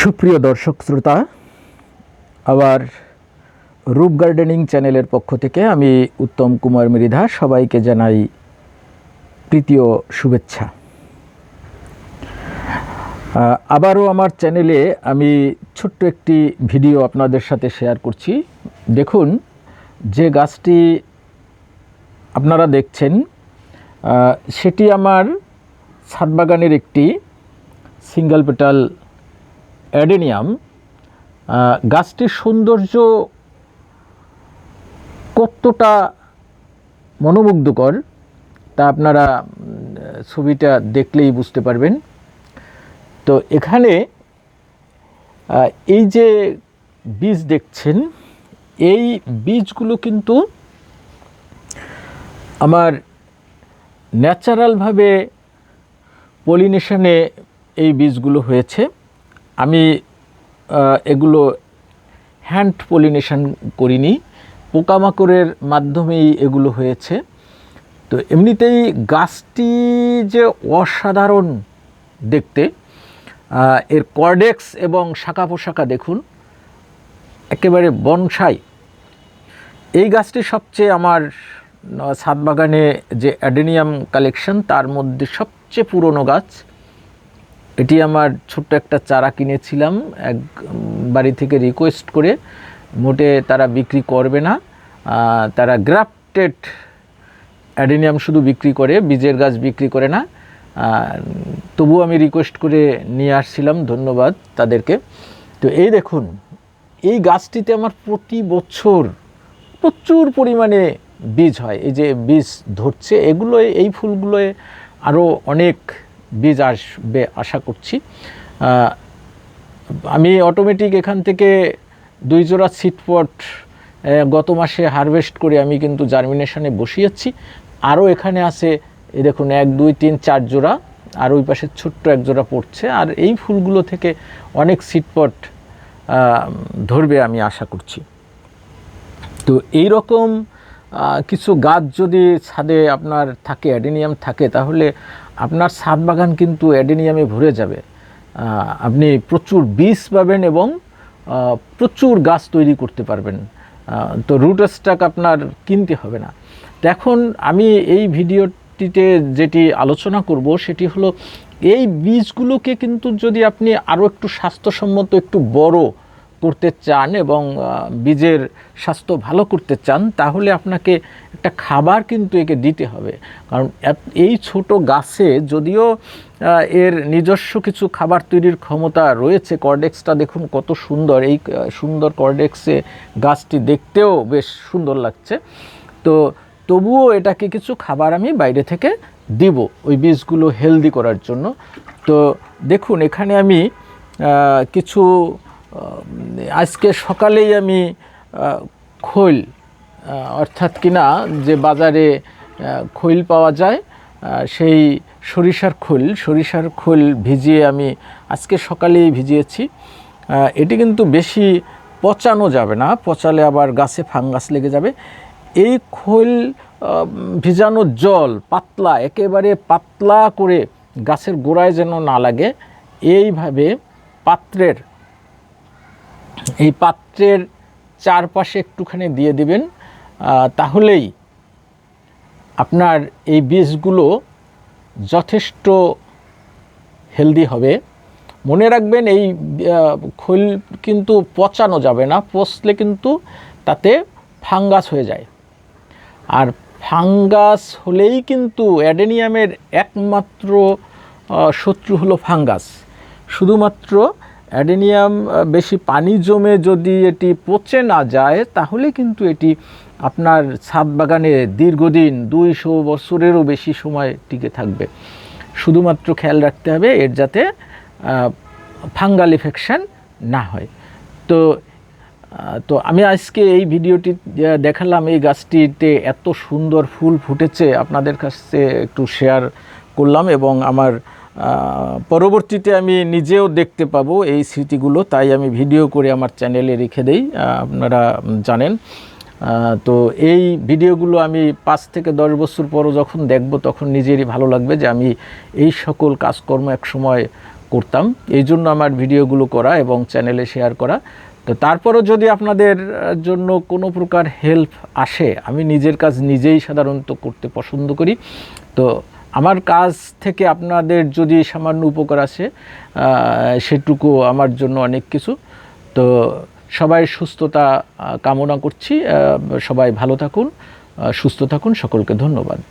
সুপ্রিয় দর্শক শ্রোতা, আবার রূপ গার্ডেনিং চ্যানেলের পক্ষ থেকে আমি উত্তম কুমার মৃধা সবাইকে জানাই প্রীতীয় শুভেচ্ছা। আবারও আমার চ্যানেলে আমি ছোট্ট একটি ভিডিও আপনাদের সাথে শেয়ার করছি। দেখুন, যে গাছটি আপনারা দেখছেন সেটি আমার ছাদ বাগানের একটি সিঙ্গেল পেটাল অ্যাডেনিয়াম। গাছটির সৌন্দর্য কতটা মনোমুগ্ধকর তা আপনারা ছবিটা দেখলেই বুঝতে পারবেন। তো এখানে এই যে বীজ দেখছেন, এই বীজগুলো কিন্তু আমার ন্যাচারালভাবে পলিনেশনে এই বীজগুলো হয়েছে। আমি এগুলো হ্যান্ড পলিনেশন করিনি, পোকামাকড়ের মাধ্যমেই এগুলো হয়েছে। তো এমনিতেই গাছটি যে অসাধারণ দেখতে, এর কর্ডেক্স এবং শাখা পোশাকা দেখুন, একেবারে বনসাই। এই গাছটি সবচেয়ে আমার ছাদ বাগানে যে অ্যাডেনিয়াম কালেকশন তার মধ্যে সবচেয়ে পুরনো গাছ। এটি আমার ছোট্ট একটা চারা কিনেছিলাম এক বাড়ি থেকে রিকোয়েস্ট করে। মোটে তারা বিক্রি করবে না, তারা গ্রাফটেড অ্যাডেনিয়াম শুধু বিক্রি করে, বীজের গাছ বিক্রি করে না। তবু আমি রিকোয়েস্ট করে নিয়ে আসছিলাম, ধন্যবাদ তাদেরকে। তো এই দেখুন, এই গাছটিতে আমার প্রতি বছর প্রচুর পরিমাণে বীজ হয়। এই যে বীজ ধরছে, এগুলোয়, এই ফুলগুলোয় আরও অনেক বীজ আসবে আশা করছি। আমি অটোমেটিক এখান থেকে 2 জোড়া সিডপট গত মাসে হারভেস্ট করে আমি কিন্তু জার্মিনেশনে বসিয়েছি। আরও এখানে আছে, এই দেখুন 1 2 3 4 জোড়া, আর ওই পাশে ছোট্ট 1 জোড়া পড়ছে। আর এই ফুলগুলো থেকে অনেক সিডপট ধরবে আমি আশা করছি। তো এই রকম কিছু গাছ যদি ছাদে আপনার থাকে, অ্যাডেনিয়াম থাকে, তাহলে আপনার ছাদ বাগান কিন্তু অ্যাডেনিয়ামে ভরে যাবে। আপনি প্রচুর বীজ পাবেন এবং প্রচুর গাছ তৈরি করতে পারবেন। তো রুট স্টক আপনার কিনতে হবে না। এখন আমি এই ভিডিওটিতে যেটি আলোচনা করব সেটি হলো, এই বীজগুলোকে কিন্তু যদি আপনি আরও একটু স্বাস্থ্যসম্মত, একটু বড় করতে চান এবং বীজের স্বাস্থ্য ভালো করতে চান, তাহলে আপনাকে একটা খাবার কিন্তু একে দিতে হবে। কারণ এই ছোট গাছে যদিও এর নিজস্ব কিছু খাবার তৈরির ক্ষমতা রয়েছে, কর্ডেক্সটা দেখুন কত সুন্দর, এই সুন্দর কর্ডেক্সে গাছটি দেখতেও বেশ সুন্দর লাগছে। তো তবুও এটাকে কিছু খাবার আমি বাইরে থেকে দিব ওই বীজগুলো হেলদি করার জন্য। তো দেখুন, এখানে আমি কিছু আজকে সকালেই আমি খৈল, অর্থাৎ কিনা যে বাজারে খৈল পাওয়া যায়, সেই সরিষার খৈল ভিজিয়ে আমি আজকে সকালেই ভিজিয়েছি। এটি কিন্তু বেশি পচানো যাবে না, পচালে আবার গাছে ফাঙ্গাস লেগে যাবে। এই খৈল ভিজানো জল পাতলা, একেবারে পাতলা করে গাছের গোড়ায় যেন না লাগে, এইভাবে এই পাত্রের চারপাশে একটুখানি দিয়ে দিবেন। তাহলেই আপনার এই বীজগুলো যথেষ্ট হেলদি হবে। মনে রাখবেন, এই খৈল কিন্তু পচানো যাবে না, পচলে কিন্তু তাতে ফাঙ্গাস হয়ে যায়। আর ফাঙ্গাস হলেই কিন্তু অ্যাডেনিয়ামের একমাত্র শত্রু হলো ফাঙ্গাস। শুধুমাত্র অ্যাডেনিয়াম বেশি পানি জমে যদি এটি পচে না যায়, তাহলে কিন্তু এটি আপনার ছাদ বাগানে দীর্ঘদিন 200 বছরেরও বেশি সময় টিকে থাকবে। শুধুমাত্র খেয়াল রাখতে হবে এর যাতে ফাঙ্গাল ইনফেকশন না হয়। তো আমি আজকে এই ভিডিওটি দেখালাম, এই গাছটিতে এত সুন্দর ফুল ফুটেছে, আপনাদের কাছে একটু শেয়ার করলাম। এবং আমার পরবর্তীতে আমি নিজেও দেখতে পাবো এই স্মৃতিগুলো, তাই আমি ভিডিও করে আমার চ্যানেলে রেখে দেই, আপনারা জানেন। তো এই ভিডিওগুলো আমি 5 থেকে 10 বছর পরও যখন দেখব, তখন নিজেরই ভালো লাগবে যে আমি এই সকল কাজকর্ম এক সময় করতাম, এই জন্য আমার ভিডিওগুলো করা এবং চ্যানেলে শেয়ার করা। তো তারপরও যদি আপনাদের জন্য কোনো প্রকার হেল্প আসে, আমি নিজের কাজ নিজেই সাধারণত করতে পছন্দ করি। তো আমার কাজ থেকে আপনাদের যদি সামান্য উপকার আসে, সেটুকু আমার জন্য অনেক কিছু। তো সবাই সুস্থতা কামনা করছি, সবাই ভালো থাকুন, সুস্থ থাকুন, সকলকে ধন্যবাদ।